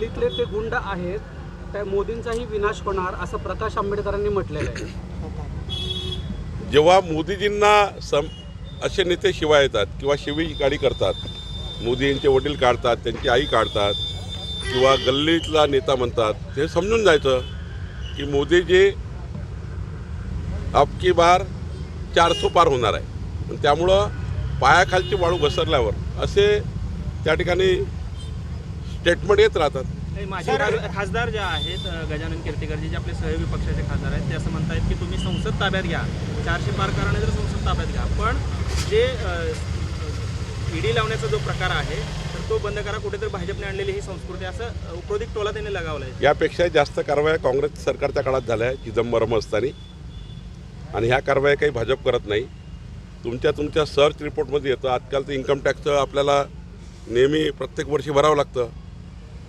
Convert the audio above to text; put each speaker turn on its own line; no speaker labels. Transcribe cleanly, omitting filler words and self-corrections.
दिल्लीतले ते गुंड आहेत, त्या मोदींचाही विनाश होणार असं प्रकाश आंबेडकरांनी म्हटलेलं आहे.
जेव्हा मोदीजींना असे नेते शिवाय येतात किंवा शिवीगाळी करतात, मोदी यांचे वडील काढतात, त्यांची आई काढतात किंवा गल्लीतला नेता म्हणतात, ते समजून जायचं की मोदीजी अबकी बार 400 पार होणार आहे. त्यामुळं पायाखालची वाळू घसरल्यावर असे त्या ठिकाणी स्टेटमेंट येत राहतात.
माझे खासदार जे आहेत गजानन कीर्तिकरजी जे आपले सहयोगी पक्षाचे खासदार आहेत ते असं म्हणतायत की तुम्ही संसद ताब्यात घ्या, 400 पार कराने जर संसद ताब्यात घ्या, पण जे ईडी लावण्याचा जो प्रकार आहे तर तो बंद करा. कुठेतरी भाजपने आणलेली ही संस्कृती असं उपरोधिक टोला त्यांनी लगावला आहे.
यापेक्षा जास्त कारवाया काँग्रेस सरकारच्या काळात झाल्या आहे चिदंबरम असताना, आणि ह्या कारवाया काही भाजप करत नाही. तुमच्या सर्च रिपोर्टमध्ये येतं. आजकाल तर इन्कम टॅक्सचं आपल्याला नेहमी प्रत्येक वर्षी भरावं लागतं.